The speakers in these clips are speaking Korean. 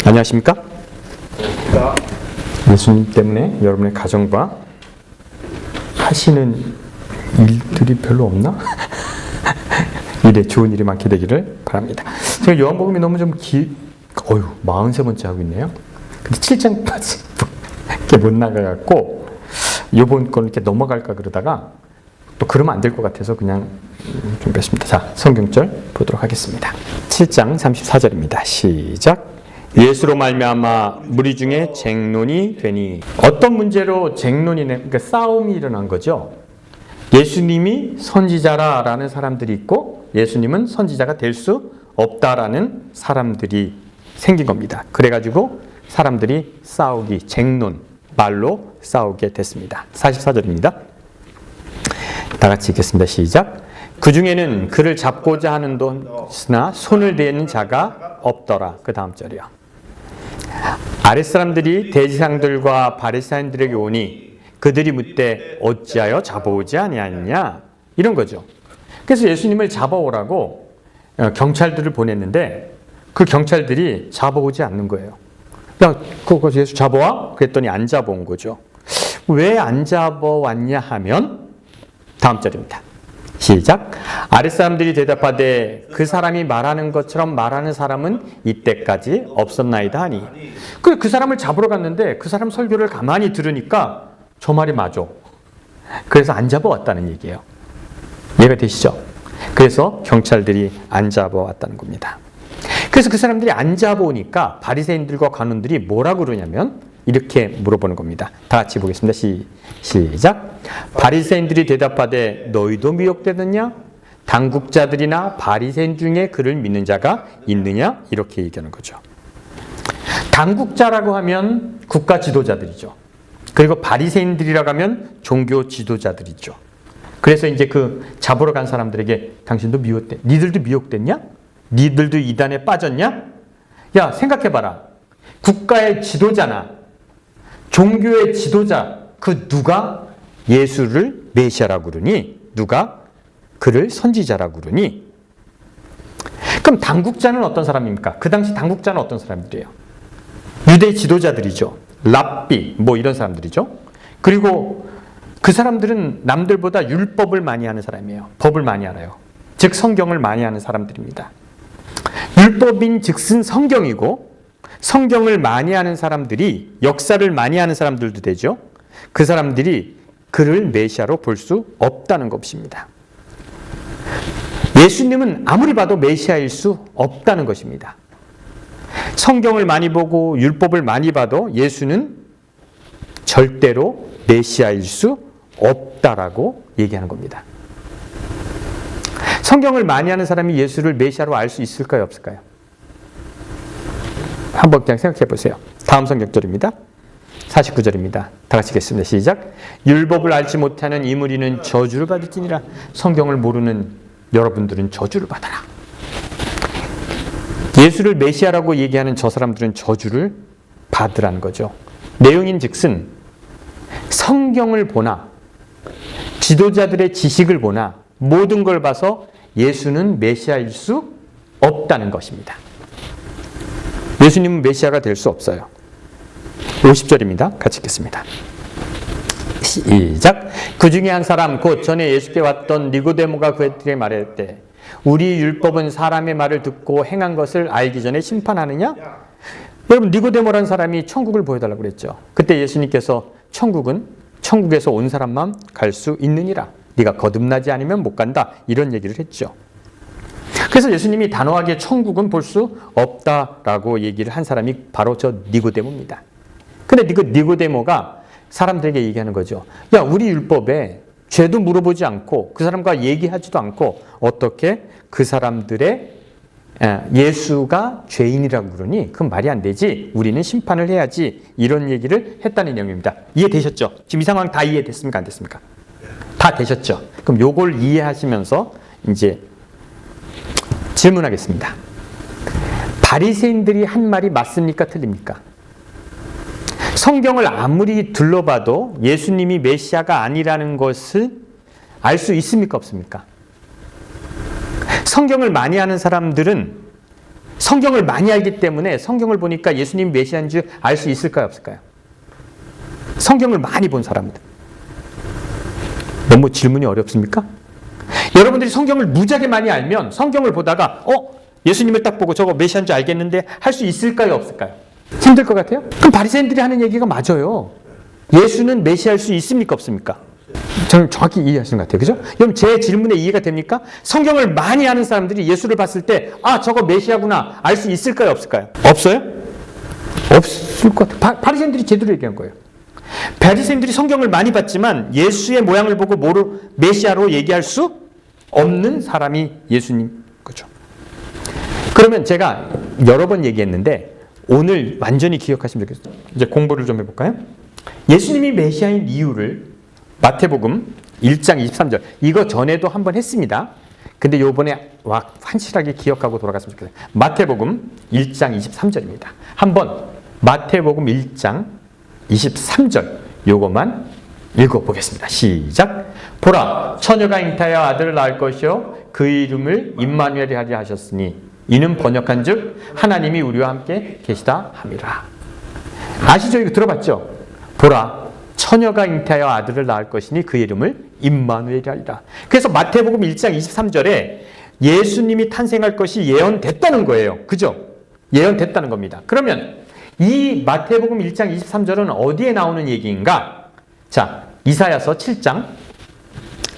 안녕하십니까? 예수님 때문에 여러분의 가정과 하시는 일들이 별로 없나? 일에 좋은 일이 많게 되기를 바랍니다. 제가 요한복음이 너무 좀 43번째 하고 있네요. 근데 7장까지 이렇게 못 나가갖고 요번 건 이렇게 넘어갈까 그러다가 또 그러면 안 될 것 같아서 그냥 준비했습니다. 자, 성경절 보도록 하겠습니다. 7장 34절입니다. 시작. 예수로 말미암아 무리 중에 쟁론이 되니. 어떤 문제로 쟁론이 그러니까 싸움이 일어난 거죠. 예수님이 선지자라는 사람들이 있고 예수님은 선지자가 될 수 없다라는 사람들이 생긴 겁니다. 그래가지고 사람들이 싸우기, 쟁론, 말로 싸우게 됐습니다. 44절입니다. 다 같이 읽겠습니다. 시작. 그 중에는 그를 잡고자 하는 것이나 손을 대는 자가 없더라. 그 다음 절이요. 아랫사람들이 대지상들과 바리새인들에게 오니 그들이 묻되 어찌하여 잡아오지 아니하느냐, 이런 거죠. 그래서 예수님을 잡아오라고 경찰들을 보냈는데 그 경찰들이 잡아오지 않는 거예요. 야, 그거 예수 잡아와? 그랬더니 안 잡아온 거죠. 왜 안 잡아왔냐 하면 다음 절입니다. 시작. 아랫사람들이 대답하되 그 사람이 말하는 것처럼 말하는 사람은 이때까지 없었나이다 하니. 그 사람을 잡으러 갔는데 그 사람 설교를 가만히 들으니까 저 말이 맞아. 그래서 안 잡아왔다는 얘기예요. 이해가 되시죠? 그래서 경찰들이 안 잡아왔다는 겁니다. 그래서 그 사람들이 안 잡아오니까 바리새인들과 관원들이 뭐라고 그러냐면 이렇게 물어보는 겁니다. 다 같이 보겠습니다. 시작. 바리새인들이 대답하되 너희도 미혹되느냐? 당국자들이나 바리새인 중에 그를 믿는 자가 있느냐? 이렇게 얘기하는 거죠. 당국자라고 하면 국가 지도자들이죠. 그리고 바리새인들이라고 하면 종교 지도자들이죠. 그래서 이제 그 잡으러 간 사람들에게 당신도 미혹됐, 니들도 미혹됐냐? 니들도 이단에 빠졌냐? 야, 생각해봐라. 국가의 지도자나 종교의 지도자, 그 누가 예수를 메시아라고 그러니? 누가 그를 선지자라고 그러니? 그럼 당국자는 어떤 사람입니까? 그 당시 당국자는 어떤 사람들이에요? 유대 지도자들이죠. 랍비, 뭐 이런 사람들이죠. 그리고 그 사람들은 남들보다 율법을 많이 하는 사람이에요. 법을 많이 알아요. 즉 성경을 많이 하는 사람들입니다. 율법인 즉슨 성경이고 성경을 많이 하는 사람들이 역사를 많이 하는 사람들도 되죠. 그 사람들이 그를 메시아로 볼 수 없다는 것입니다. 예수님은 아무리 봐도 메시아일 수 없다는 것입니다. 성경을 많이 보고 율법을 많이 봐도 예수는 절대로 메시아일 수 없다라고 얘기하는 겁니다. 성경을 많이 하는 사람이 예수를 메시아로 알 수 있을까요? 없을까요? 한번 그냥 생각해 보세요. 다음 성경절입니다. 49절입니다. 다 같이 읽겠습니다. 시작. 율법을 알지 못하는 이 무리는 저주를 받을지니라. 성경을 모르는 여러분들은 저주를 받아라. 예수를 메시아라고 얘기하는 저 사람들은 저주를 받으라는 거죠. 내용인 즉슨 성경을 보나 지도자들의 지식을 보나 모든 걸 봐서 예수는 메시아일 수 없다는 것입니다. 예수님은 메시아가 될 수 없어요. 50절입니다. 같이 읽겠습니다. 시작. 그 중에 한 사람 곧 전에 예수께 왔던 니고데모가 그에게 말했대. 우리 율법은 사람의 말을 듣고 행한 것을 알기 전에 심판하느냐? 여러분 니고데모라는 사람이 천국을 보여달라고 그랬죠. 그때 예수님께서 천국에서 온 사람만 갈 수 있느니라. 네가 거듭나지 않으면 못 간다. 이런 얘기를 했죠. 그래서 예수님이 단호하게 천국은 볼 수 없다라고 얘기를 한 사람이 바로 저 니고데모입니다. 근데 그 니고데모가 사람들에게 얘기하는 거죠. 야, 우리 율법에 죄도 물어보지 않고 그 사람과 얘기하지도 않고 어떻게 그 사람들의 예수가 죄인이라고 그러니? 그건 말이 안 되지. 우리는 심판을 해야지. 이런 얘기를 했다는 내용입니다. 이해되셨죠? 지금 이 상황 다 이해됐습니까? 안 됐습니까? 다 되셨죠? 그럼 요걸 이해하시면서 이제 질문하겠습니다. 바리새인들이 한 말이 맞습니까? 틀립니까? 성경을 아무리 둘러봐도 예수님이 메시아가 아니라는 것을 알 수 있습니까? 없습니까? 성경을 많이 하는 사람들은 성경을 많이 알기 때문에 성경을 보니까 예수님이 메시아인 줄 알 수 있을까요, 없을까요? 성경을 많이 본 사람들. 너무 질문이 어렵습니까? 여러분들이 성경을 무지하게 많이 알면 성경을 보다가 예수님을 딱 보고 저거 메시아인 줄 알겠는데 할 수 있을까요, 없을까요? 힘들 것 같아요? 그럼 바리새인들이 하는 얘기가 맞아요. 예수는 메시아일 수 있습니까, 없습니까? 저는 정확히 이해하시는 것 같아요. 그죠? 여러분 제 질문에 이해가 됩니까? 성경을 많이 아는 사람들이 예수를 봤을 때 저거 메시아구나 알 수 있을까요, 없을까요? 없어요? 없을 것 같아요. 바리새인들이 제대로 얘기한 거예요. 바리새인들이 성경을 많이 봤지만 예수의 모양을 보고 메시아로 얘기할 수 없는 사람이 예수님 거죠. 그러면 제가 여러 번 얘기했는데 오늘 완전히 기억하시면 좋겠어요. 이제 공부를 좀 해볼까요? 예수님이 메시아인 이유를 마태복음 1장 23절 이거 전에도 한번 했습니다. 근데 요번에 확실하게 기억하고 돌아갔으면 좋겠어요. 마태복음 1장 23절입니다. 한번 마태복음 1장 23절 요것만 읽어보겠습니다. 시작. 보라 처녀가 잉타하여 아들을 낳을 것이요 그 이름을 임마누엘이 하리라 하셨으니 이는 번역한즉 하나님이 우리와 함께 계시다 함이라. 아시죠? 이거 들어봤죠? 보라 처녀가 잉태하여 아들을 낳을 것이니 그 이름을 임마누엘이 하리라. 그래서 마태복음 1장 23절에 예수님이 탄생할 것이 예언됐다는 거예요. 그죠? 예언됐다는 겁니다. 그러면 이 마태복음 1장 23절은 어디에 나오는 얘기인가? 자, 이사야서 7장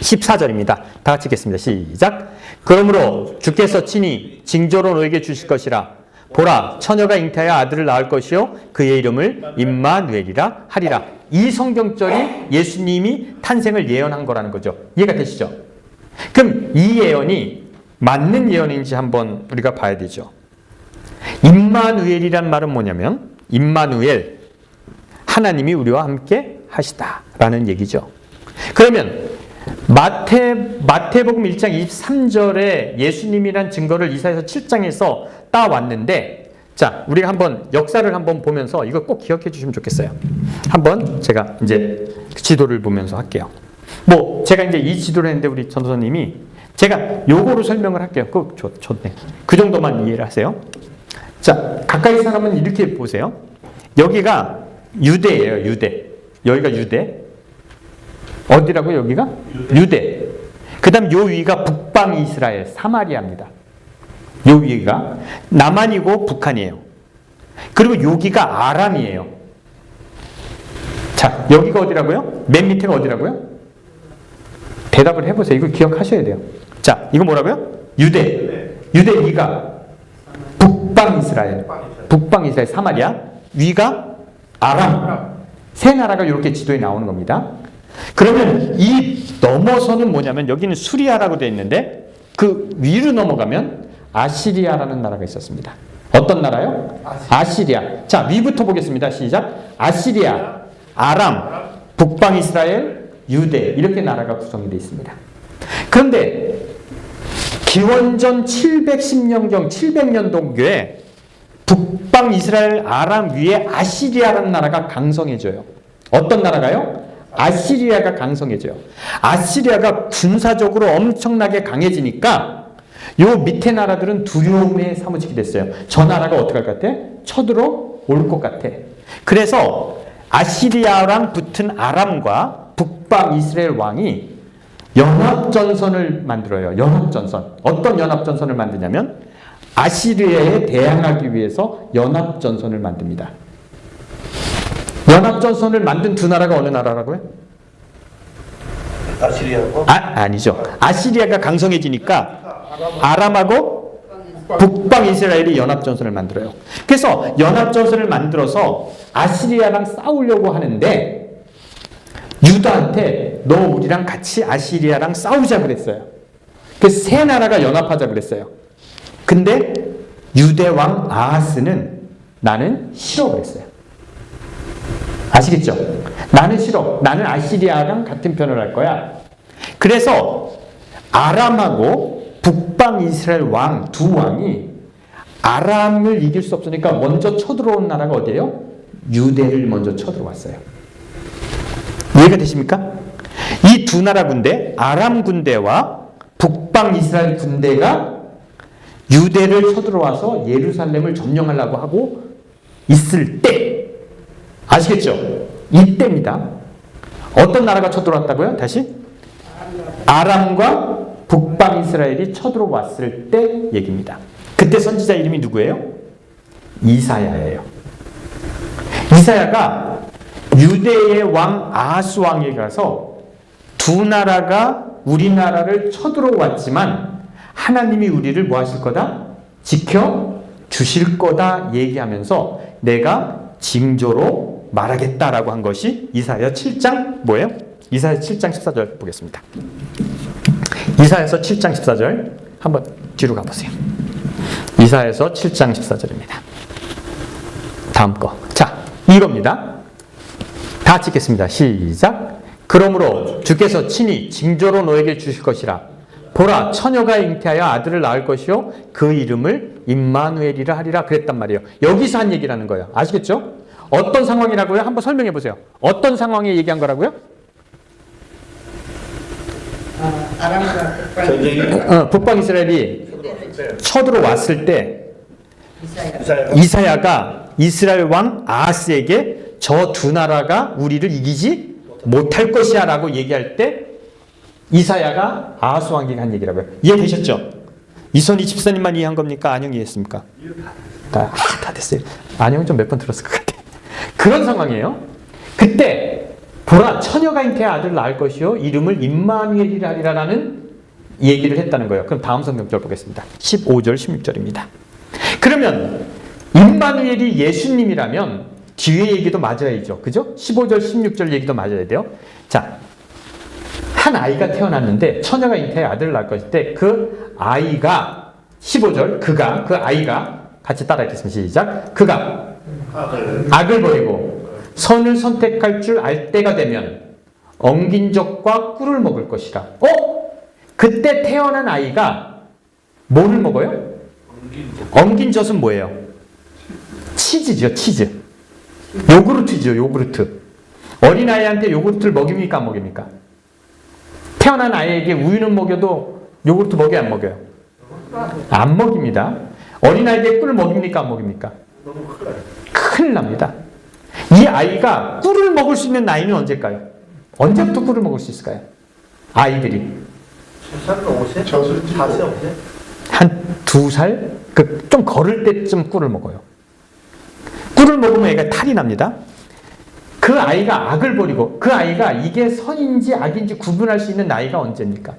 14절입니다. 다 같이 읽겠습니다. 시작. 그러므로 주께서 친히 징조로 너에게 주실 것이라. 보라 처녀가 잉태하여 아들을 낳을 것이요 그의 이름을 임마누엘이라 하리라. 이 성경절이 예수님이 탄생을 예언한 거라는 거죠. 이해가 되시죠? 그럼 이 예언이 맞는 예언인지 한번 우리가 봐야 되죠. 임마누엘이란 말은 뭐냐면 임마누엘 하나님이 우리와 함께 하시다라는 얘기죠. 그러면 마태복음 1장 23절에 예수님이란 증거를 이사야서 7장에서 따왔는데 자, 우리가 한번 역사를 한번 보면서 이거 꼭 기억해 주시면 좋겠어요. 한번 제가 이제 지도를 보면서 할게요. 제가 이제 이 지도를 했는데 우리 전도사님이 제가 요거로 설명을 할게요. 좋네. 그 정도만 이해를 하세요. 자, 가까이 사람은 이렇게 보세요. 여기가 유대예요, 유대. 여기가 유대. 어디라고 여기가? 유대. 그 다음 요 위가 북방 이스라엘, 사마리아입니다. 요 위가 남한이고 북한이에요. 그리고 여기가 아람이에요. 자, 여기가 어디라고요? 맨 밑에가 어디라고요? 대답을 해보세요. 이거 기억하셔야 돼요. 자, 이거 뭐라고요? 유대. 유대 위가 북방 이스라엘. 북방 이스라엘, 사마리아. 위가 아람. 세 나라가 이렇게 지도에 나오는 겁니다. 그러면 이 넘어서는 뭐냐면 여기는 수리아라고 되어 있는데 그 위로 넘어가면 아시리아라는 나라가 있었습니다. 어떤 나라요? 아시리아. 자, 위부터 보겠습니다. 시작. 아시리아, 아람, 북방 이스라엘, 유대 이렇게 나라가 구성이 되어 있습니다. 그런데 기원전 710년경 700년도에 북방 이스라엘 아람 위에 아시리아라는 나라가 강성해져요. 어떤 나라가요? 아시리아가 강성해져요. 아시리아가 군사적으로 엄청나게 강해지니까 요 밑에 나라들은 두려움에 사무치게 됐어요. 저 나라가 어떻게 할 것 같아? 쳐들어올 것 같아. 그래서 아시리아랑 붙은 아람과 북방 이스라엘 왕이 연합전선을 만들어요. 연합전선. 어떤 연합전선을 만드냐면 아시리아에 대항하기 위해서 연합전선을 만듭니다. 연합전선을 만든 두 나라가 어느 나라라고요? 아시리아고? 아니죠. 아시리아가 강성해지니까 아람하고 북방 이스라엘이 연합전선을 만들어요. 그래서 연합전선을 만들어서 아시리아랑 싸우려고 하는데 유다한테 너 우리랑 같이 아시리아랑 싸우자 그랬어요. 그래서 세 나라가 연합하자 그랬어요. 근데 유대 왕 아하스는 나는 싫어 그랬어요. 아시겠죠? 나는 싫어. 나는 아시리아랑 같은 편을 할 거야. 그래서 아람하고 북방 이스라엘 왕 두 왕이 아람을 이길 수 없으니까 먼저 쳐들어온 나라가 어디예요? 유대를 먼저 쳐들어왔어요. 이해가 되십니까? 이 두 나라 군대, 아람 군대와 북방 이스라엘 군대가 유대를 쳐들어와서 예루살렘을 점령하려고 하고 있을 때, 아시겠죠? 이때입니다. 어떤 나라가 쳐들어왔다고요? 다시? 아람과 북방 이스라엘이 쳐들어왔을 때 얘기입니다. 그때 선지자 이름이 누구예요? 이사야예요. 이사야가 유대의 왕 아하스 왕에게 가서 두 나라가 우리나라를 쳐들어왔지만 하나님이 우리를 뭐 하실 거다? 지켜 주실 거다 얘기하면서 내가 징조로 말하겠다라고 한 것이 이사야 7장 뭐예요? 이사야 7장 14절 보겠습니다. 이사야서 7장 14절 한번 뒤로 가보세요. 이사야서 7장 14절입니다. 다음 거. 자, 이겁니다. 다 같이 읽겠습니다. 시작. 그러므로 주께서 친히 징조로 너에게 주실 것이라. 보라, 처녀가 잉태하여 아들을 낳을 것이요 그 이름을 임마누엘이라 하리라 그랬단 말이에요. 여기서 한 얘기라는 거예요. 아시겠죠? 어떤 상황이라고요? 한번 설명해 보세요. 어떤 상황에 얘기한 거라고요? 아람과 북방 이스라엘이 쳐들어왔을 때 이사야가 이스라엘 왕 아하스에게 저 두 나라가 우리를 이기지 못할 것이야 라고 얘기할 때 이사야가 아하스 왕에게 한 얘기라고요. 이해되셨죠? 이선희 집사님만 이해한 겁니까? 안영 이해했습니까? 다 됐어요. 안영은 좀 몇 번 들었을 것 같아요. 그런 상황이에요. 그때 보라, 처녀가 잉태하여 아들을 낳을 것이요 이름을 임마누엘이라 하리라라는 얘기를 했다는 거예요. 그럼 다음 성경절 보겠습니다. 15절 16절입니다. 그러면 임마누엘이 예수님이라면 뒤에 얘기도 맞아야죠. 그죠? 15절 16절 얘기도 맞아야 돼요. 자, 한 아이가 태어났는데 처녀가 잉태하여 아들을 낳을 것일 때 그 아이가 15절 그 아이가 같이 따라 읽겠습니다. 시작. 그가 악을 버리고 선을 선택할 줄 알 때가 되면 엉긴 젖과 꿀을 먹을 것이라. 그때 태어난 아이가 뭐를 먹어요? 엉긴 젖은 뭐예요? 치즈죠, 치즈. 요구르트죠, 요구르트. 어린아이한테 요구르트를 먹입니까, 안 먹입니까? 태어난 아이에게 우유는 먹여도 요구르트 먹여요, 안 먹여요? 안 먹입니다. 어린아이에게 꿀을 먹입니까, 안 먹입니까? 큰일 납니다. 이 아이가 꿀을 먹을 수 있는 나이는 언제일까요? 언제부터 꿀을 먹을 수 있을까요? 아이들이 한 2살? 좀 걸을 때쯤 꿀을 먹어요. 꿀을 먹으면 애가 탈이 납니다. 그 아이가 악을 버리고 그 아이가 이게 선인지 악인지 구분할 수 있는 나이가 언제입니까?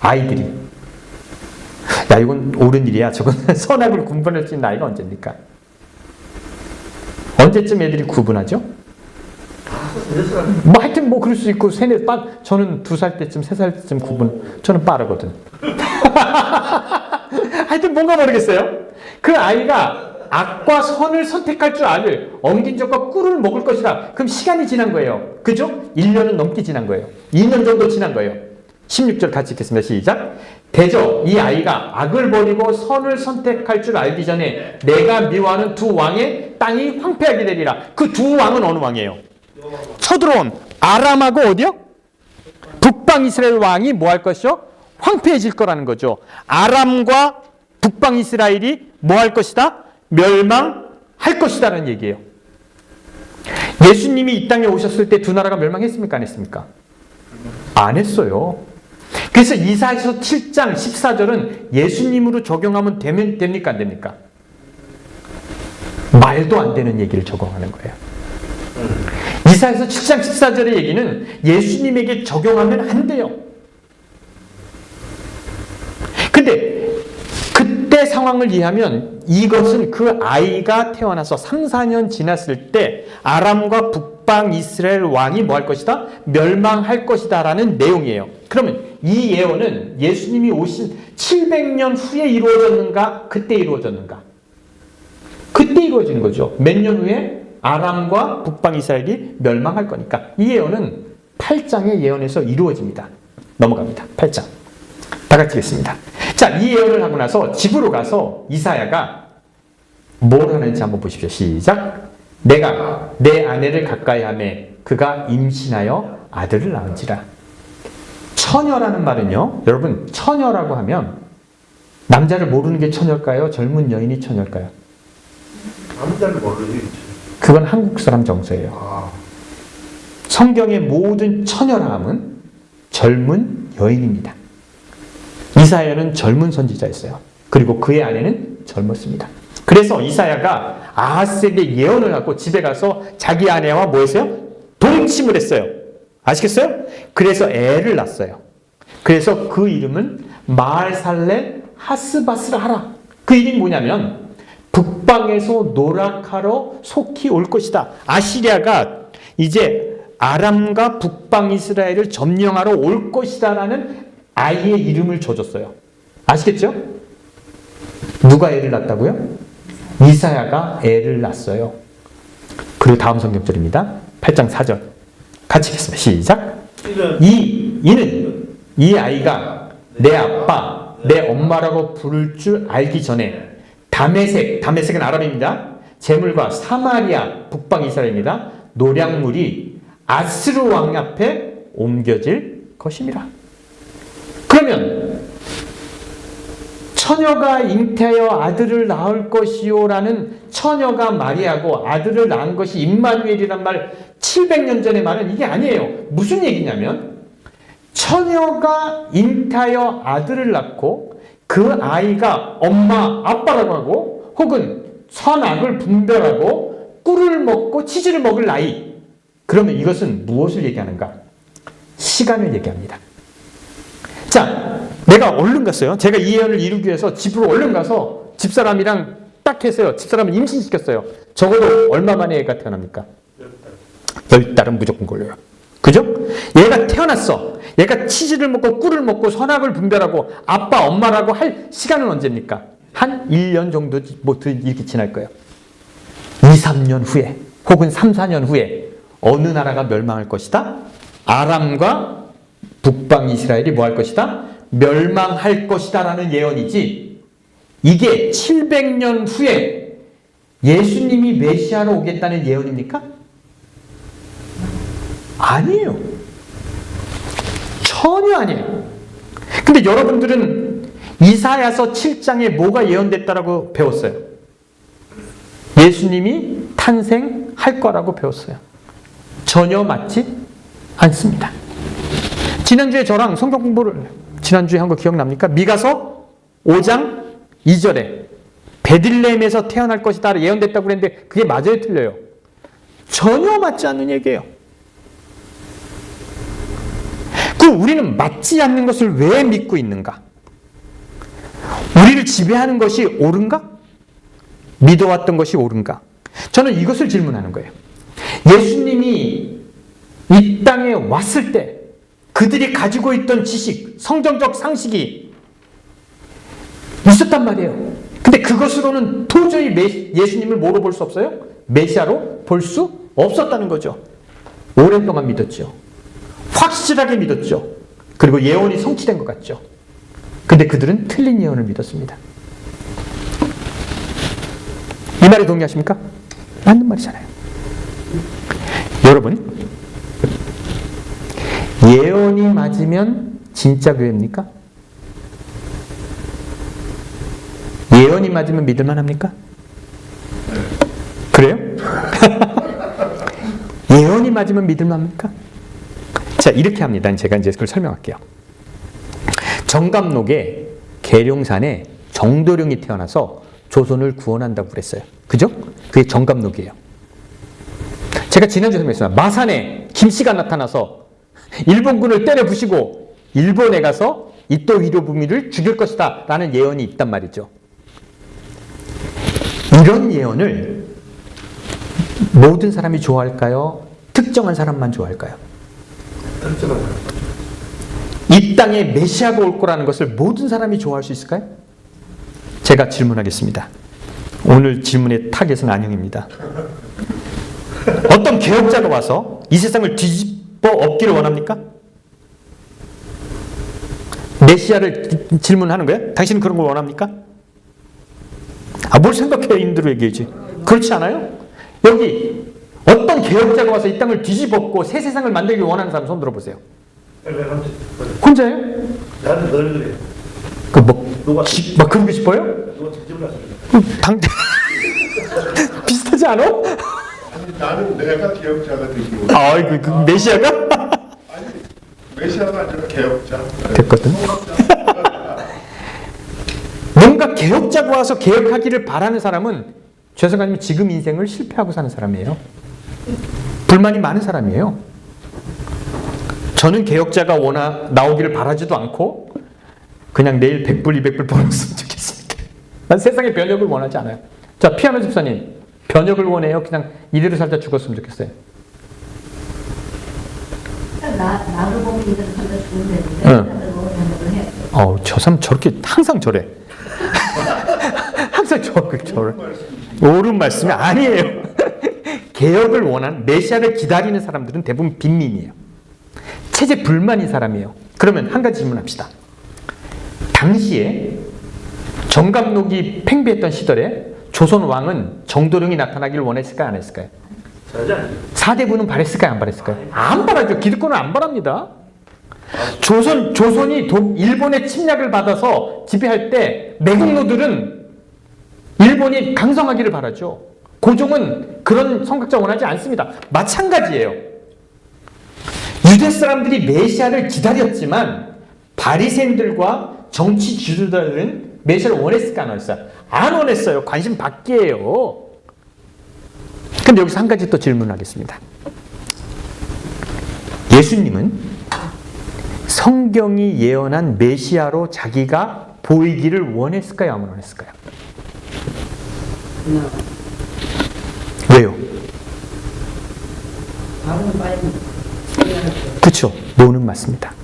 아이들이. 야, 이건 옳은 일이야. 저건 선악을 구분할 수 있는 나이가 언제입니까? 언제쯤 애들이 구분하죠? 뭐 하여튼 뭐 그럴 수 있고 저는 2살 때쯤 3살 때쯤 저는 빠르거든. 하여튼 뭔가 모르겠어요. 그 아이가 악과 선을 선택할 줄 아는 엉긴 젖과 꿀을 먹을 것이다. 그럼 시간이 지난 거예요. 그죠? 1년은 넘게 지난 거예요. 2년 정도 지난 거예요. 16절 같이 읽겠습니다. 시작. 대저 이 아이가 악을 버리고 선을 선택할 줄 알기 전에 내가 미워하는 두 왕의 땅이 황폐하게 되리라. 그 두 왕은 어느 왕이에요? 쳐들어온 아람하고 어디요? 북방 이스라엘 왕이 뭐 할 것이죠? 황폐해질 거라는 거죠. 아람과 북방 이스라엘이 뭐 할 것이다? 멸망할 것이다라는 얘기예요. 예수님이 이 땅에 오셨을 때 두 나라가 멸망했습니까? 안 했습니까? 안 했어요. 그래서 이사야서 7장 14절은 예수님으로 적용하면 됩니까? 안 됩니까? 말도 안 되는 얘기를 적용하는 거예요. 이사야서 7장 14절의 얘기는 예수님에게 적용하면 안 돼요. 근데 그때 상황을 이해하면 이것은 그 아이가 태어나서 3, 4년 지났을 때 아람과 북방 이스라엘 왕이 뭐 할 것이다? 멸망할 것이다 라는 내용이에요. 그러면 이 예언은 예수님이 오신 700년 후에 이루어졌는가? 그때 이루어졌는가? 그때 이루어진 거죠. 몇 년 후에 아람과 북방 이스라엘이 멸망할 거니까. 이 예언은 8장의 예언에서 이루어집니다. 넘어갑니다. 8장. 다 같이 읽겠습니다. 자, 이 예언을 하고 나서 집으로 가서 이사야가 뭘 하는지 한번 보십시오. 시작. 내가 내 아내를 가까이 하매 그가 임신하여 아들을 낳은지라. 처녀라는 말은요, 여러분, 처녀라고 하면 남자를 모르는 게 처녀일까요? 젊은 여인이 처녀일까요? 남자를 모르는 그건 한국 사람 정서예요. 아, 성경의 모든 처녀라 함은 젊은 여인입니다. 이사야는 젊은 선지자였어요. 그리고 그의 아내는 젊었습니다. 그래서 이사야가 아하스에게 예언을 하고 집에 가서 자기 아내와 뭐 했어요? 동침을 했어요. 아시겠어요? 그래서 애를 낳았어요. 그래서 그 이름은 마알살레 하스바스라 하라. 그 이름이 뭐냐면 북방에서 노력하러 속히 올 것이다. 아시리아가 이제 아람과 북방 이스라엘을 점령하러 올 것이다 라는 아이의 이름을 줘줬어요. 아시겠죠? 누가 애를 낳았다고요? 이사야가 애를 낳았어요. 그리고 다음 성경절입니다. 8장 4절 같이 읽겠습니다. 시작. 이는 이 아이가 내 아빠 내 엄마라고 부를 줄 알기 전에 다메섹은 아람입니다. 제물과 사마리아 북방 이스라엘입니다. 노략물이 아스루 왕 앞에 옮겨질 것입니다. 그러면 처녀가 잉태하여 아들을 낳을 것이요라는 처녀가 마리아고 아들을 낳은 것이 임마누엘이란 말 700년 전의 말은 이게 아니에요. 무슨 얘기냐면 처녀가 잉태하여 아들을 낳고 그 아이가 엄마 아빠라고 하고 혹은 선악을 분별하고 꿀을 먹고 치즈를 먹을 나이. 그러면 이것은 무엇을 얘기하는가? 시간을 얘기합니다. 자, 내가 얼른 갔어요. 제가 이 예언을 이루기 위해서 집으로 얼른 가서 집사람이랑 딱 했어요. 집사람을 임신시켰어요. 적어도 얼마 만에 애가 태어납니까? 10달은 무조건 걸려요. 그죠? 얘가 태어났어. 얘가 치즈를 먹고 꿀을 먹고 선악을 분별하고 아빠, 엄마라고 할 시간은 언제입니까? 한 1년 정도 이렇게 지날 거예요. 2, 3년 후에 혹은 3, 4년 후에 어느 나라가 멸망할 것이다? 아람과 북방 이스라엘이 뭐 할 것이다? 멸망할 것이다 라는 예언이지 이게 700년 후에 예수님이 메시아로 오겠다는 예언입니까? 아니에요. 전혀 아니에요. 근데 여러분들은 이사야서 7장에 뭐가 예언됐다라고 배웠어요? 예수님이 탄생할 거라고 배웠어요. 전혀 맞지 않습니다. 지난주에 저랑 성경 공부를 지난주에 한 거 기억납니까? 미가서 5장 2절에 베들레헴에서 태어날 것이다 예언됐다고 그랬는데 그게 맞아요 틀려요? 전혀 맞지 않는 얘기예요. 그럼 우리는 맞지 않는 것을 왜 믿고 있는가? 우리를 지배하는 것이 옳은가? 믿어왔던 것이 옳은가? 저는 이것을 질문하는 거예요. 예수님이 이 땅에 왔을 때 그들이 가지고 있던 지식, 성경적 상식이 있었단 말이에요. 근데 그것으로는 도저히 예수님을 뭐로 볼 수 없어요? 메시아로 볼 수 없었다는 거죠. 오랜 동안 믿었죠. 확실하게 믿었죠. 그리고 예언이 성취된 것 같죠. 근데 그들은 틀린 예언을 믿었습니다. 이 말에 동의하십니까? 맞는 말이잖아요. 여러분, 예언이 맞으면 진짜 교회입니까? 예언이 맞으면 믿을만 합니까? 그래요? 예언이 맞으면 믿을만 합니까? 자, 이렇게 합니다. 제가 이제 그걸 설명할게요. 정감록에 계룡산에 정도령이 태어나서 조선을 구원한다고 그랬어요. 그죠? 그게 정감록이에요. 제가 지난주에 설명했습니다. 마산에 김씨가 나타나서 일본군을 때려 부시고 일본에 가서 이토 히로부미를 죽일 것이다 라는 예언이 있단 말이죠. 이런 예언을 모든 사람이 좋아할까요? 특정한 사람만 좋아할까요? 특정한 사람. 이 땅에 메시아가 올 거라는 것을 모든 사람이 좋아할 수 있을까요? 제가 질문하겠습니다. 오늘 질문의 타겟은 안형입니다. 어떤 개혁자가 와서 이 세상을 뒤집어 엎기를 원합니까? 메시아를 질문하는 거예요? 당신은 그런 걸 원합니까? 뭘 생각해요? 인대로 얘기하지. 그렇지 않아요? 여기 어떤 개혁자가 와서 이 땅을 뒤집어엎고 새 세상을 만들기 원하는 사람 손 들어보세요. 혼자예요? 나는 늘 그래. 누가 막 그러고 싶어요? 누가 직접 나서요? 당 비슷하지 않아? 아니, 나는 내가 개혁자가 되기로. 아이고 그 메시아가 아니, 메시아가 아니라 개혁자. 됐거든. 뭔가 개혁자가 와서 개혁하기를 바라는 사람은 죄송하지만 지금 인생을 실패하고 사는 사람이에요. 불만이 많은 사람이에요. 저는 개혁자가 나오기를 바라지도 않고 그냥 내일 100불, 200불 벌었으면 좋겠습니다. 난 세상에 변혁을 원하지 않아요. 자, 피아노 집사님, 변혁을 원해요? 그냥 이대로 살다 죽었으면 좋겠어요? 나를 보고 이대로 살다 죽으면 되는데 응. 나를 보고 변혁을 해. 저 사람 저렇게 항상 저래. 항상 저래. 옳은 말씀이 아니에요. 개혁을 원하는 메시아를 기다리는 사람들은 대부분 빈민이에요. 체제 불만인 사람이에요. 그러면 한 가지 질문합시다. 당시에 정감록이 팽배했던 시절에 조선 왕은 정도령이 나타나기를 원했을까요? 안 했을까요? 잘하지 않아요? 사대부는 바랬을까요? 안 바랬을까요? 안 바라죠. 기득권은 안 바랍니다. 조선이 일본의 침략을 받아서 지배할 때 매국노들은 일본이 강성하기를 바라죠. 고종은 그런 성격자 원하지 않습니다. 마찬가지예요. 유대 사람들이 메시아를 기다렸지만 바리새인들과 정치 지도자들은 메시아를 원했을까 안 원했어요? 안 원했어요. 관심 밖이에요. 근데 여기서 한 가지 또 질문하겠습니다. 예수님은 성경이 예언한 메시아로 자기가 보이기를 원했을까요? 안 원했을까요? 왜요? 그렇죠. 노는 맞습니다.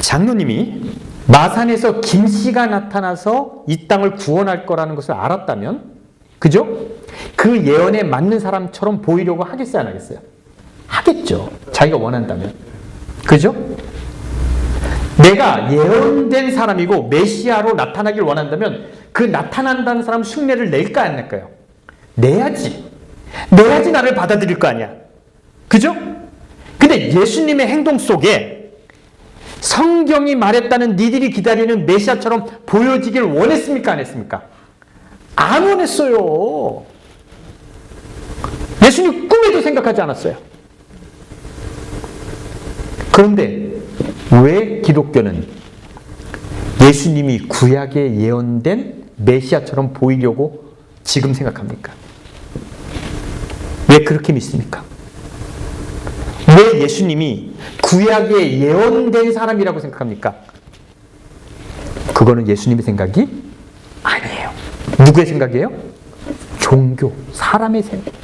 장로님이 마산에서 김씨가 나타나서 이 땅을 구원할 거라는 것을 알았다면, 그죠? 그 예언에 맞는 사람처럼 보이려고 하겠어요, 안 하겠어요? 하겠죠. 자기가 원한다면. 그죠? 내가 예언된 사람이고 메시아로 나타나길 원한다면 그 나타난다는 사람 흉내를 낼까 안 낼까요? 내야지 나를 받아들일 거 아니야. 그죠? 근데 예수님의 행동 속에 성경이 말했다는 니들이 기다리는 메시아처럼 보여지길 원했습니까? 안 했습니까? 안 원했어요. 예수님 꿈에도 생각하지 않았어요. 그런데 왜 기독교는 예수님이 구약에 예언된 메시아처럼 보이려고 지금 생각합니까? 왜 그렇게 믿습니까? 왜 예수님이 구약에 예언된 사람이라고 생각합니까? 그거는 예수님의 생각이 아니에요. 누구의 생각이에요? 종교, 사람의 생각입니다.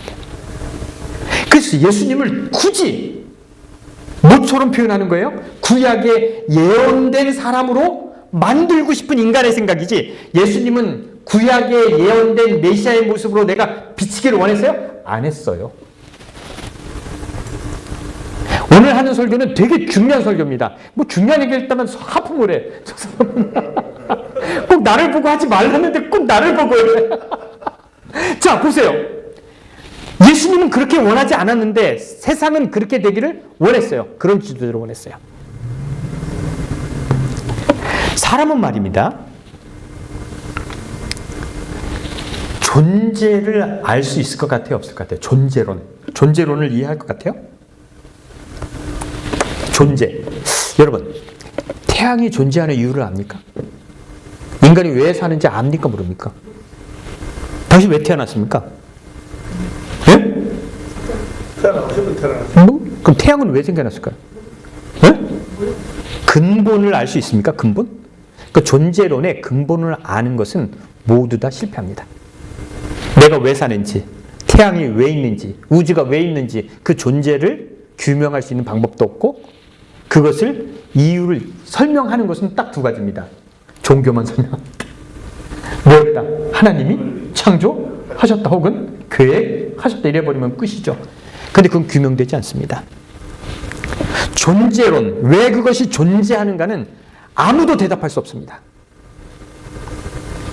그래서 예수님을 굳이 뭐처럼 표현하는 거예요? 구약에 예언된 사람으로 만들고 싶은 인간의 생각이지, 예수님은 구약에 예언된 메시아의 모습으로 내가 비치기를 원했어요? 안 했어요. 오늘 하는 설교는 되게 중요한 설교입니다. 뭐 중요한 얘기 했다면 하품을 해. 저 사람은 꼭 나를 보고 하지 말라는데 꼭 나를 보고 해. 자, 보세요. 예수님은 그렇게 원하지 않았는데 세상은 그렇게 되기를 원했어요. 그런 지도자를 원했어요. 사람은 말입니다, 존재를 알 수 있을 것 같아요? 없을 것 같아요? 존재론을 이해할 것 같아요? 존재. 여러분, 태양이 존재하는 이유를 압니까? 인간이 왜 사는지 압니까? 모릅니까? 당신 왜 태어났습니까? 예? 태어났어요. 그럼 태양은 왜 생겨났을까요? 예? 근본을 알 수 있습니까? 근본? 그 존재론의 근본을 아는 것은 모두 다 실패합니다. 내가 왜 사는지, 태양이 왜 있는지, 우주가 왜 있는지 그 존재를 규명할 수 있는 방법도 없고, 그것을 이유를 설명하는 것은 딱 두 가지입니다. 종교만 설명합니다. 뭐였다? 하나님이 창조하셨다 혹은 계획하셨다 이래버리면 끝이죠. 근데 그건 규명되지 않습니다. 존재론, 왜 그것이 존재하는가는 아무도 대답할 수 없습니다.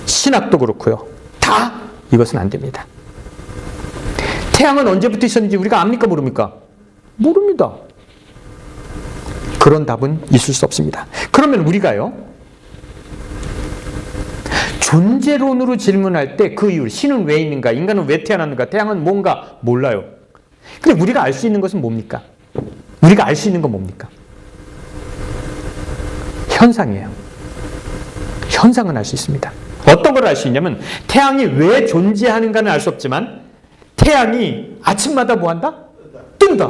신학도 그렇고요. 다 이것은 안 됩니다. 태양은 언제부터 있었는지 우리가 압니까? 모릅니까? 모릅니다. 그런 답은 있을 수 없습니다. 그러면 우리가요, 존재론으로 질문할 때 그 이유, 신은 왜 있는가? 인간은 왜 태어났는가? 태양은 뭔가? 몰라요. 근데 우리가 알 수 있는 것은 뭡니까? 우리가 알 수 있는 건 뭡니까? 현상이에요. 현상은 알 수 있습니다. 어떤 걸 알 수 있냐면 태양이 왜 존재하는가는 알 수 없지만 태양이 아침마다 뭐한다? 뜬다.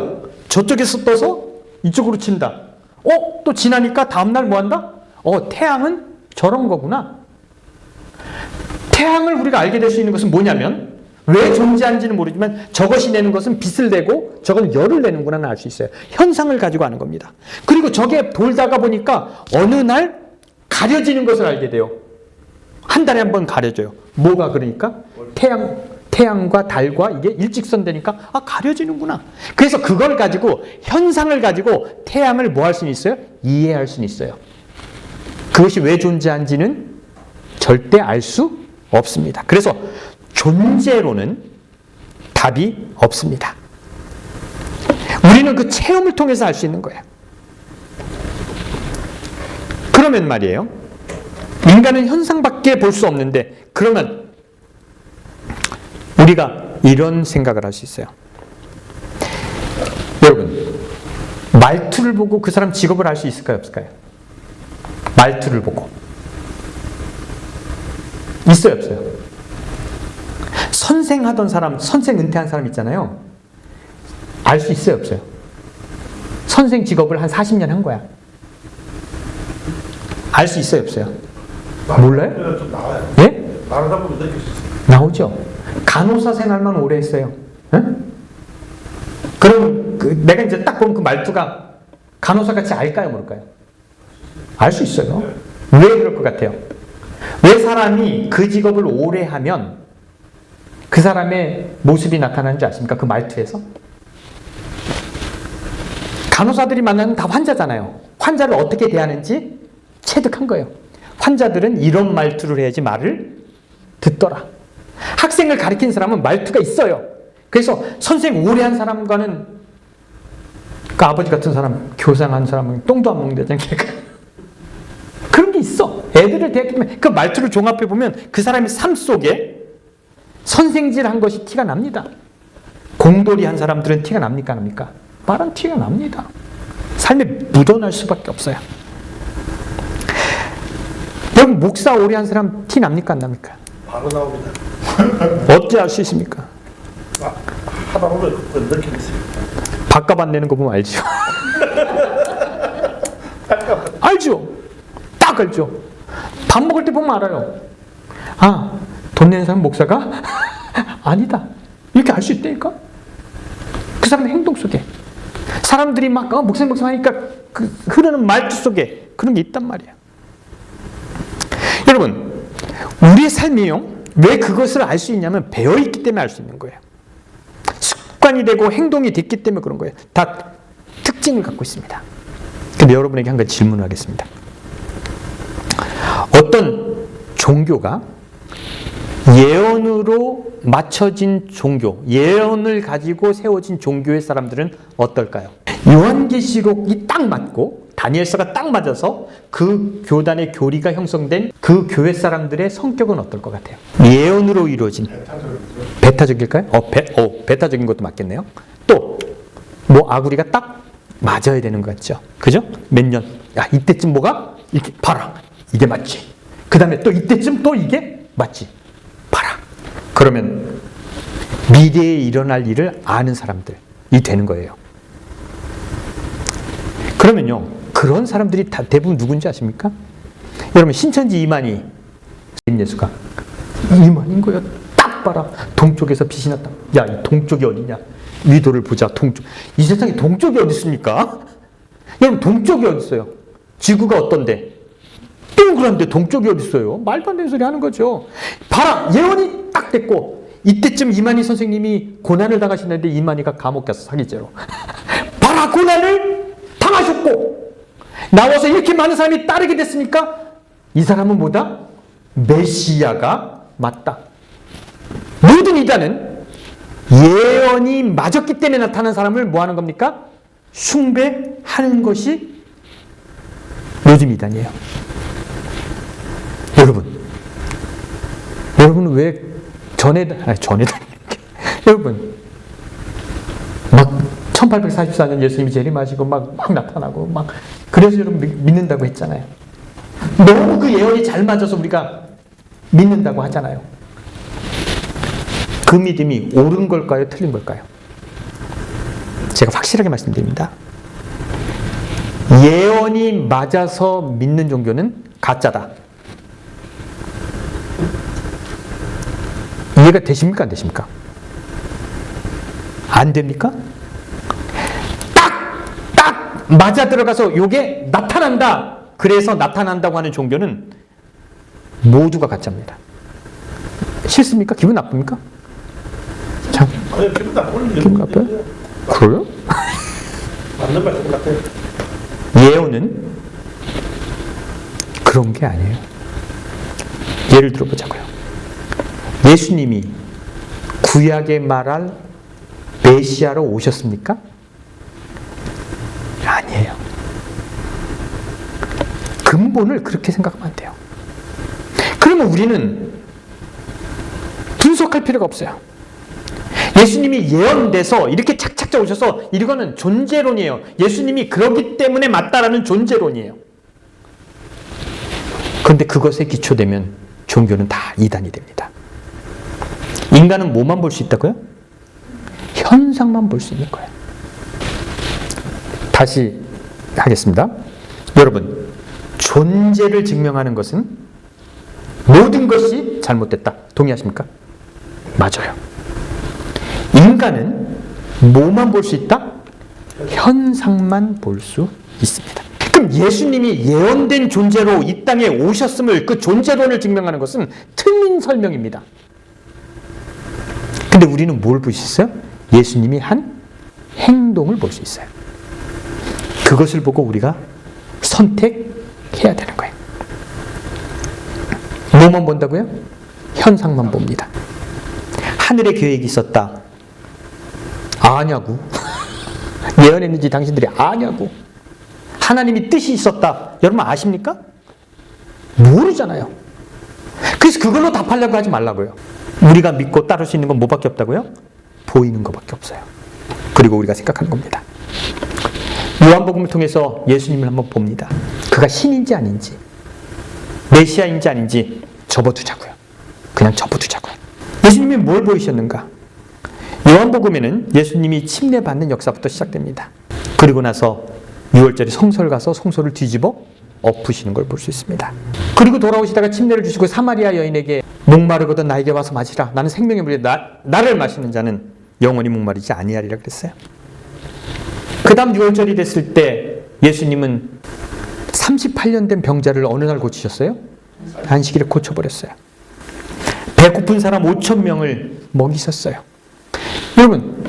저쪽에서 떠서 이쪽으로 친다. 또 지나니까 다음날 뭐한다? 태양은 저런 거구나. 태양을 우리가 알게 될 수 있는 것은 뭐냐면 왜 존재하는지는 모르지만 저것이 내는 것은 빛을 내고 저건 열을 내는구나 알 수 있어요. 현상을 가지고 아는 겁니다. 그리고 저게 돌다가 보니까 어느 날 가려지는 것을 알게 돼요. 한 달에 한 번 가려져요. 뭐가 그러니까? 태양과 달과 이게 일직선 되니까 가려지는구나. 그래서 그걸 가지고 현상을 가지고 태양을 뭐 할 수는 있어요? 이해할 수는 있어요. 그것이 왜 존재한지는 절대 알 수 없습니다. 그래서 존재로는 답이 없습니다. 우리는 그 체험을 통해서 알 수 있는 거예요. 그러면 말이에요. 인간은 현상밖에 볼 수 없는데 그러면 우리가 이런 생각을 할 수 있어요. 여러분, 말투를 보고 그 사람 직업을 알 수 있을까요? 없을까요? 말투를 보고. 있어요? 없어요? 선생하던 사람, 선생 은퇴한 사람 있잖아요. 알 수 있어요? 없어요? 선생 직업을 한 40년 한 거야. 알 수 있어요? 없어요? 몰라요? 좀 나와요. 예? 말하다 보면 느낄 수 있어요. 나오죠. 간호사 생활만 오래 했어요. 응? 그럼 내가 이제 딱 보면 그 말투가 간호사 같이 알까요, 모를까요? 알 수 있어요. 왜 그럴 것 같아요? 왜 사람이 그 직업을 오래 하면 그 사람의 모습이 나타나는지 아십니까? 그 말투에서? 간호사들이 만나는 다 환자잖아요. 환자를 어떻게 대하는지 체득한 거예요. 환자들은 이런 말투를 해야지 말을 듣더라. 학생을 가르친 사람은 말투가 있어요. 그래서 선생 오래 한 사람과는 그 아버지 같은 사람, 교상한 사람은 똥도 안 먹는다잖아요. 그런 게 있어. 애들을 대했기 때문에 그 말투를 종합해 보면 그 사람의 삶 속에 선생질한 것이 티가 납니다. 공돌이 한 사람들은 티가 납니까? 안 납니까? 말은 티가 납니다. 삶에 묻어날 수밖에 없어요. 여러분, 목사 오래 한 사람 티 납니까? 안 납니까? 바로 나옵니다. 어찌 알 수 있습니까? 하다 보면 느낌이 있어요. 밥값 안 내는 거 보면 알죠. 알죠. 딱 알죠. 밥 먹을 때 보면 알아요. 돈 내는 사람 목사가? 아니다. 이렇게 알 수 있다니까? 그 사람의 행동 속에. 사람들이 막 목사님 하니까 그 흐르는 말투 속에 그런 게 있단 말이야. 여러분, 우리의 삶이요. 왜 그것을 알 수 있냐면 배어있기 때문에 알 수 있는 거예요. 습관이 되고 행동이 됐기 때문에 그런 거예요. 다 특징을 갖고 있습니다. 근데 여러분에게 한 가지 질문을 하겠습니다. 어떤 종교가 예언으로 맞춰진 종교, 예언을 가지고 세워진 종교의 사람들은 어떨까요? 요한계시록이 딱 맞고 다니엘서가 딱 맞아서 그 교단의 교리가 형성된 그 교회 사람들의 성격은 어떨 것 같아요? 예언으로 이루어진 베타적일까요? 베타적인 것도 맞겠네요. 또 뭐 아구리가 딱 맞아야 되는 것 같죠? 그죠? 몇 년, 이때쯤 뭐가 이렇게 봐라, 이게 맞지. 그 다음에 또 이때쯤 또 이게 맞지. 봐라. 그러면 미래에 일어날 일을 아는 사람들이 되는 거예요. 그러면요, 그런 사람들이 다 대부분 누군지 아십니까? 여러분, 신천지 이만희 예수가 이만인 거예요. 딱 봐라. 동쪽에서 빛이 났다. 야, 이 동쪽이 어디냐? 위도를 보자. 동쪽. 이 세상에 동쪽이 어디 있습니까? 여러분, 동쪽이 어디 있어요? 지구가 어떤데? 동그란데 동쪽이 어디 있어요? 말도 안 되는 소리 하는 거죠. 봐라. 예언이 딱 됐고 이때쯤 이만희 선생님이 고난을 당하시는데 이만희가 감옥 가서 사기죄로. 봐라. 고난을 당하셨고 나와서 이렇게 많은 사람이 따르게 됐으니까 이 사람은 뭐다? 메시아가 맞다. 모든 이단은 예언이 맞았기 때문에 나타난 사람을 뭐 하는 겁니까? 숭배하는 것이 요즘 이단이에요. 여러분, 여러분은 왜 전에다 여러분 막 1844년 예수님이 재림하시고 막 나타나고 막 그래서 여러분 믿는다고 했잖아요. 너무 그 예언이 잘 맞아서 우리가 믿는다고 하잖아요. 그 믿음이 옳은 걸까요? 틀린 걸까요? 제가 확실하게 말씀드립니다. 예언이 맞아서 믿는 종교는 가짜다. 이해가 되십니까? 안 되십니까? 안 됩니까? 딱 맞아 들어가서 요게 나타난다. 그래서 나타난다고 하는 종교는 모두가 가짜입니다. 싫습니까? 기분 나쁩니까? 참, 아니, 기분 나쁘는 기분 나빠요? 그래요? 맞는 말씀 같아요. 예언은 그런 게 아니에요. 예를 들어보자고요. 예수님이 구약에 말할 메시아로 오셨습니까? 아니에요. 근본을 그렇게 생각하면 안 돼요. 그러면 우리는 분석할 필요가 없어요. 예수님이 예언돼서 이렇게 착착 오셔서 이거는 존재론이에요. 예수님이 그렇기 때문에 맞다라는 존재론이에요. 그런데 그것에 기초되면 종교는 다 이단이 됩니다. 인간은 뭐만 볼 수 있다고요? 현상만 볼 수 있는 거예요. 다시 하겠습니다. 여러분, 존재를 증명하는 것은 모든 것이 잘못됐다. 동의하십니까? 맞아요. 인간은 뭐만 볼 수 있다? 현상만 볼 수 있습니다. 그럼 예수님이 예언된 존재로 이 땅에 오셨음을 그 존재론을 증명하는 것은 틀린 설명입니다. 근데 우리는 뭘 볼 수 있어요? 예수님이 한 행동을 볼 수 있어요. 그것을 보고 우리가 선택해야 되는 거예요. 뭐만 본다고요? 현상만 봅니다. 하늘에 계획이 있었다. 아냐고. 예언했는지 당신들이 아냐고. 하나님이 뜻이 있었다. 여러분 아십니까? 모르잖아요. 그래서 그걸로 답하려고 하지 말라고요. 우리가 믿고 따를 수 있는 건 뭐밖에 없다고요? 보이는 것밖에 없어요. 그리고 우리가 생각하는 겁니다. 요한복음을 통해서 예수님을 한번 봅니다. 그가 신인지 아닌지, 메시아인지 아닌지 접어두자고요. 그냥 접어두자고요. 예수님이 뭘 보이셨는가? 요한복음에는 예수님이 침례받는 역사부터 시작됩니다. 그리고 나서 6월절에 성소를 가서 성소를 뒤집어 엎으시는 걸 볼 수 있습니다. 그리고 돌아오시다가 침례를 주시고 사마리아 여인에게 목마르거든 나에게 와서 마시라. 나는 생명의 물에 나를 마시는 자는 영원히 목마르지 아니하리라 그랬어요. 그 다음 6월절이 됐을 때 예수님은 38년 된 병자를 어느 날 고치셨어요? 안식일에 고쳐버렸어요. 배고픈 사람 5,000명을 먹이셨어요. 여러분,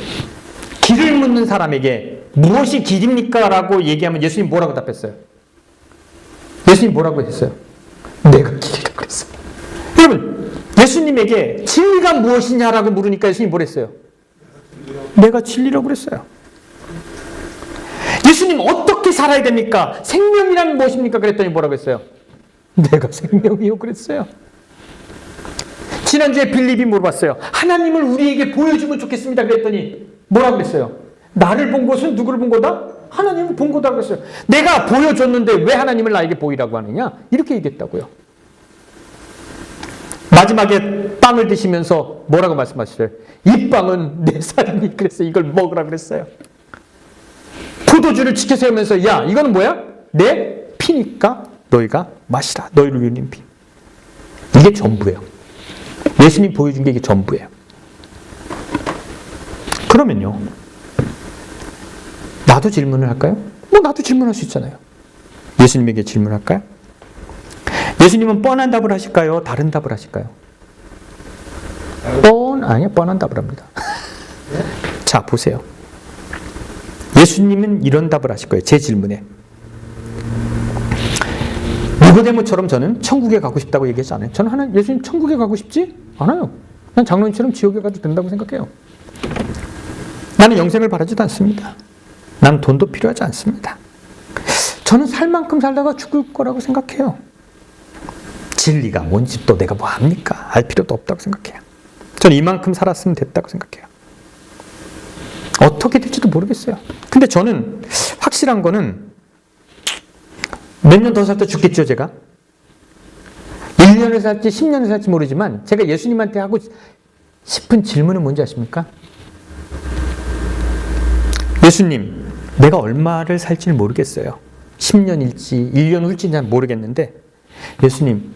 길을 묻는 사람에게 무엇이 길입니까? 라고 얘기하면 예수님 뭐라고 답했어요? 예수님 뭐라고 했어요? 내가 길이라고 그랬어요. 여러분, 예수님에게 진리가 무엇이냐라고 물으니까 예수님 뭐랬어요? 내가 진리라고 그랬어요. 예수님 어떻게 살아야 됩니까? 생명이란 무엇입니까? 그랬더니 뭐라고 했어요? 내가 생명이요 그랬어요. 지난주에 빌립이 물어봤어요. 하나님을 우리에게 보여주면 좋겠습니다. 그랬더니 뭐라고 그랬어요? 나를 본 것은 누구를 본 거다? 하나님을 본 거다 그랬어요. 내가 보여줬는데 왜 하나님을 나에게 보이라고 하느냐? 이렇게 얘기했다고요. 마지막에 빵을 드시면서 뭐라고 말씀하셨어요? 이 빵은 내 살이니 그랬어요. 이걸 먹으라 그랬어요. 포도주를 지켜 세우면서 야 이거는 뭐야? 내 피니까 너희가 마시라. 너희를 위한 피. 이게 전부예요. 예수님 보여준 게 이게 전부예요. 그러면요. 나도 질문을 할까요? 뭐 나도 질문할 수 있잖아요. 예수님에게 질문할까요? 예수님은 뻔한 답을 하실까요? 다른 답을 하실까요? 뻔한 답을 합니다. 자, 보세요. 예수님은 이런 답을 하실 거예요. 제 질문에. 니고데모처럼 저는 천국에 가고 싶다고 얘기하지 않아요. 저는 예수님 천국에 가고 싶지 않아요. 난 장로님처럼 지옥에 가도 된다고 생각해요. 나는 영생을 바라지도 않습니다. 나는 돈도 필요하지 않습니다. 저는 살 만큼 살다가 죽을 거라고 생각해요. 진리가 뭔지 또 내가 뭐 합니까? 알 필요도 없다고 생각해요. 저는 이만큼 살았으면 됐다고 생각해요. 어떻게 될지도 모르겠어요. 근데 저는 확실한 거는 몇 년 더 살다 죽겠죠, 제가? 1년을 살지 10년을 살지 모르지만 제가 예수님한테 하고 싶은 질문은 뭔지 아십니까? 예수님, 내가 얼마를 살지는 모르겠어요. 10년일지 1년 후일지는 모르겠는데 예수님,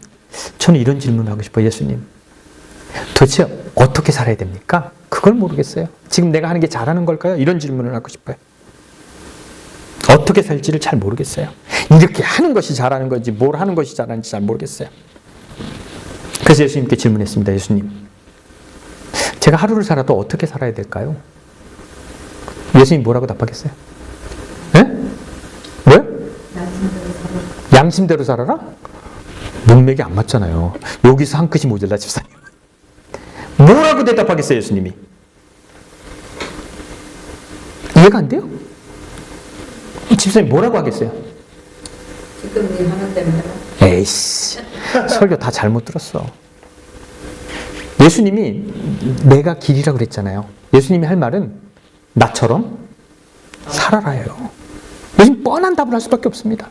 저는 이런 질문을 하고 싶어요. 예수님, 도대체 어떻게 살아야 됩니까? 그걸 모르겠어요. 지금 내가 하는 게 잘하는 걸까요? 이런 질문을 하고 싶어요. 어떻게 살지를 잘 모르겠어요. 이렇게 하는 것이 잘하는 건지 뭘 하는 것이 잘하는지 잘 모르겠어요. 그래서 예수님께 질문했습니다. 예수님, 제가 하루를 살아도 어떻게 살아야 될까요? 예수님 뭐라고 답하겠어요? 네? 왜? 양심대로 살아라? 문맥이 안 맞잖아요. 여기서 한 끗이 모자라 집사님. 뭐라고 대답하겠어요, 예수님이? 이해가 안 돼요? 집사님 뭐라고 하겠어요? 지금 네 하나 때문에. 에이씨, 설교 다 잘못 들었어. 예수님이 내가 길이라고 그랬잖아요. 예수님이 할 말은 나처럼 살아라예요. 예수님 뻔한 답을 할 수밖에 없습니다.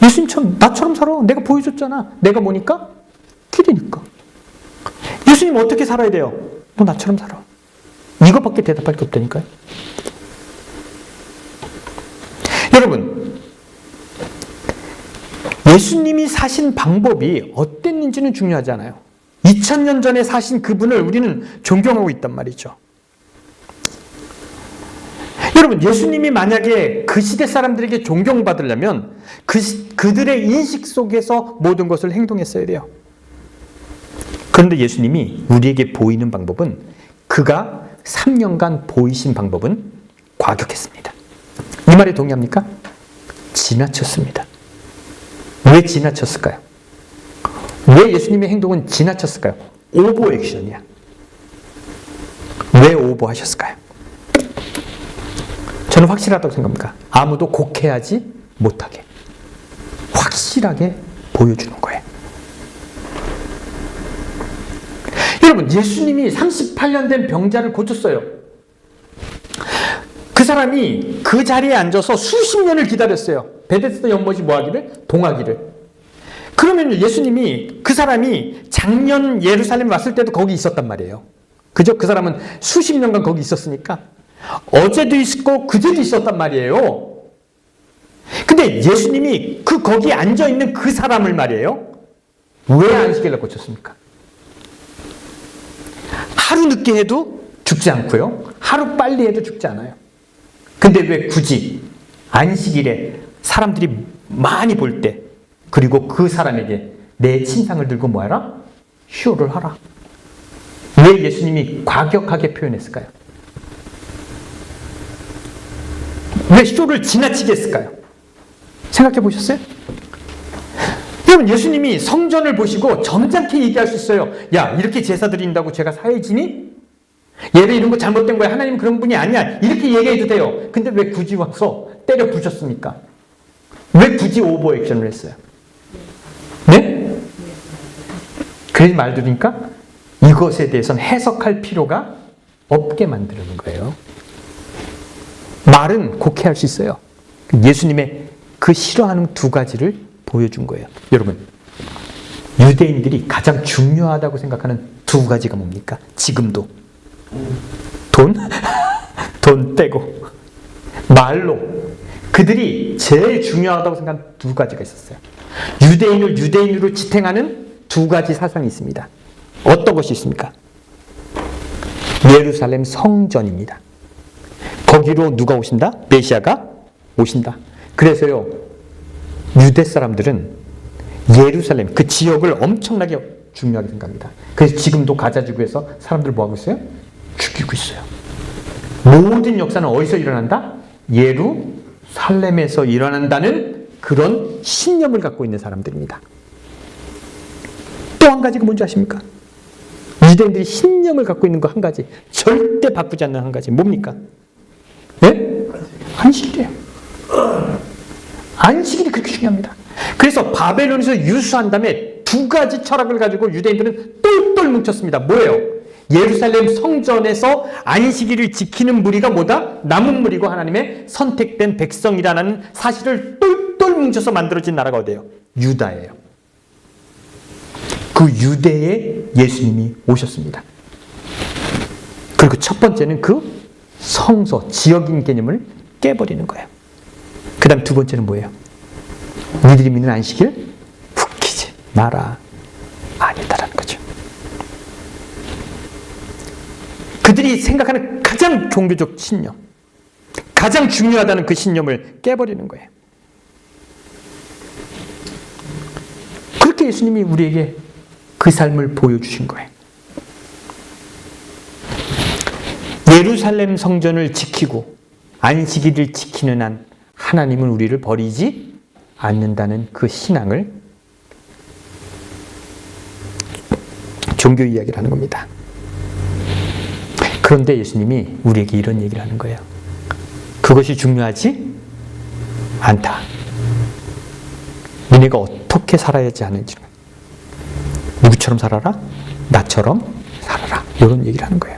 예수님처럼 나처럼 살아. 내가 보여줬잖아. 내가 뭐니까? 길이니까. 예수님 어떻게 살아야 돼요? 너 나처럼 살아. 이거밖에 대답할 게 없다니까요. 여러분, 예수님이 사신 방법이 어땠는지는 중요하지 않아요. 2000년 전에 사신 그분을 우리는 존경하고 있단 말이죠. 여러분, 예수님이 만약에 그 시대 사람들에게 존경받으려면 그들의 인식 속에서 모든 것을 행동했어야 돼요. 그런데 예수님이 우리에게 보이는 방법은, 그가 3년간 보이신 방법은 과격했습니다. 이 말에 동의합니까? 지나쳤습니다. 왜 지나쳤을까요? 왜 예수님의 행동은 지나쳤을까요? 오버 액션이야. 왜 오버하셨을까요? 저는 확실하다고 생각합니다. 아무도 곡해하지 못하게 확실하게 보여주는 거예요. 여러분, 예수님이 38년 된 병자를 고쳤어요. 그 사람이 그 자리에 앉아서 수십 년을 기다렸어요. 베데스다 연못이 뭐하기를? 동하기를. 그러면 예수님이, 그 사람이 작년 예루살렘에 왔을 때도 거기 있었단 말이에요. 그죠? 그 사람은 수십 년간 거기 있었으니까 어제도 있었고 그제도 있었단 말이에요. 근데 예수님이 거기에 앉아있는 그 사람을 말이에요, 왜 안식일날 고쳤습니까? 하루 늦게 해도 죽지 않고요, 하루 빨리 해도 죽지 않아요. 근데 왜 굳이 안식일에 사람들이 많이 볼 때, 그리고 그 사람에게 내 침상을 들고 뭐하라? 쇼를 하라. 왜 예수님이 과격하게 표현했을까요? 왜 쇼를 지나치게 했을까요? 생각해 보셨어요? 여러분, 예수님이 성전을 보시고 점잖게 얘기할 수 있어요. 야, 이렇게 제사 드린다고 죄가 사해지니? 얘를 이런 거 잘못된 거야. 하나님은 그런 분이 아니야. 이렇게 얘기해도 돼요. 근데 왜 굳이 와서 때려 부셨습니까? 왜 굳이 오버 액션을 했어요? 네? 그 말 들으니까 이것에 대해서는 해석할 필요가 없게 만드는 거예요. 말은 곡해할 수 있어요. 예수님의 그 싫어하는 두 가지를 보여준 거예요. 여러분, 유대인들이 가장 중요하다고 생각하는 두 가지가 뭡니까? 지금도. 돈 빼고 말로 그들이 제일 중요하다고 생각하는 두 가지가 있었어요. 유대인을 유대인으로 지탱하는 두 가지 사상이 있습니다. 어떤 것이 있습니까? 예루살렘 성전입니다. 거기로 누가 오신다? 메시아가 오신다. 그래서요, 유대 사람들은 예루살렘 그 지역을 엄청나게 중요하게 생각합니다. 그래서 지금도 가자지구에서 사람들 뭐 하고 있어요? 죽이고 있어요. 모든 역사는 어디서 일어난다? 예루살렘에서 일어난다는 그런 신념을 갖고 있는 사람들입니다. 또 한 가지가 뭔지 아십니까? 유대인들이 신념을 갖고 있는 거 한 가지, 절대 바꾸지 않는 한 가지, 뭡니까? 네? 안식일이에요. 안식일이 그렇게 중요합니다. 그래서 바벨론에서 유수한 다음에 두 가지 철학을 가지고 유대인들은 똘똘 뭉쳤습니다. 뭐예요? 예루살렘 성전에서 안식일을 지키는 무리가 뭐다? 남은 무리고 하나님의 선택된 백성이라는 사실을 똘똘 뭉쳐서 만들어진 나라가 어디예요? 유다예요. 그 유대에 예수님이 오셨습니다. 그리고 첫 번째는 그 성서, 지역인 개념을 깨버리는 거예요. 그 다음 두 번째는 뭐예요? 니들이 믿는 안식일 웃기지 마라. 아니다라는 거죠. 그들이 생각하는 가장 종교적 신념, 가장 중요하다는 그 신념을 깨버리는 거예요. 그렇게 예수님이 우리에게 그 삶을 보여주신 거예요. 예루살렘 성전을 지키고 안식일을 지키는 한 하나님은 우리를 버리지 않는다는 그 신앙을 종교 이야기를 하는 겁니다. 그런데 예수님이 우리에게 이런 얘기를 하는 거예요. 그것이 중요하지 않다. 너네가 어떻게 살아야지 하는지. 누구처럼 살아라? 나처럼 살아라. 이런 얘기를 하는 거예요.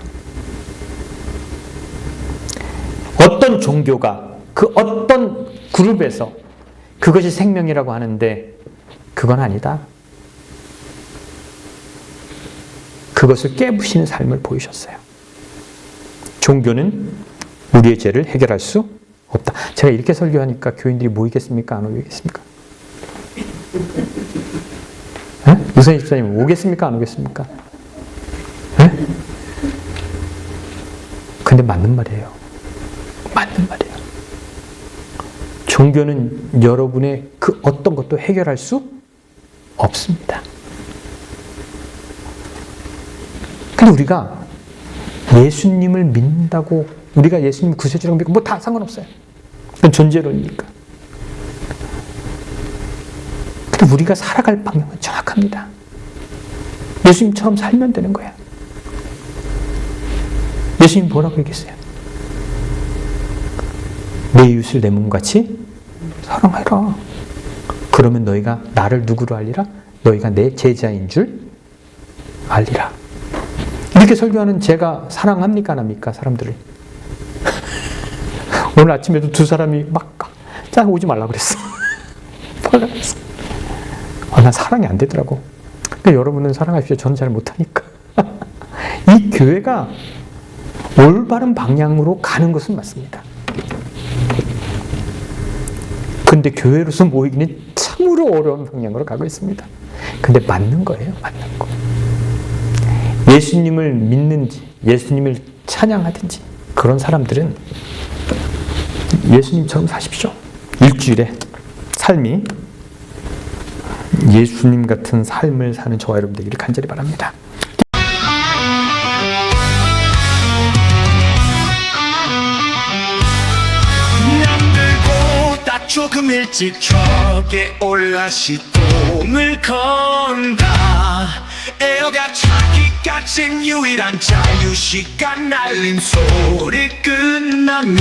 어떤 종교가 그 어떤 그룹에서 그것이 생명이라고 하는데 그건 아니다. 그것을 깨부시는 삶을 보이셨어요. 종교는 우리의 죄를 해결할 수 없다. 제가 이렇게 설교하니까 교인들이 모이겠습니까? 안 오겠습니까? 유선희 집사님 오겠습니까? 안 오겠습니까? 근데 맞는 말이에요. 맞는 말이에요. 종교는 여러분의 그 어떤 것도 해결할 수 없습니다. 근데 우리가 예수님을 믿는다고 우리가 예수님 구세주라고 믿고 뭐 다 상관없어요. 그건 존재론이니까. 근데 우리가 살아갈 방향은 정확합니다. 예수님처럼 살면 되는 거야. 예수님 뭐라고 얘기했어요? 내 이웃을 내 몸같이 사랑해라. 그러면 너희가 나를 누구로 알리라? 너희가 내 제자인 줄 알리라. 이렇게 설교하는 제가 사랑합니까? 안 합니까? 사람들을. 오늘 아침에도 두 사람이 막 짠 오지 말라 그랬어. 난 사랑이 안 되더라고. 근데 여러분은 사랑하십시오. 저는 잘 못하니까. 이 교회가 올바른 방향으로 가는 것은 맞습니다. 근데 교회로서 모이기는 참으로 어려운 방향으로 가고 있습니다. 근데 맞는 거예요. 맞는 거. 예수님을 믿는지 예수님을 찬양하든지 그런 사람들은 예수님처럼 사십시오. 일주일에 삶이 예수님 같은 삶을 사는 저와 여러분 되기를 간절히 바랍니다. 남들보다 조금 일찍 저게 올라 시동을 건다. 에어가 차기까진 유일한 자유시간 알림 소리 끝나면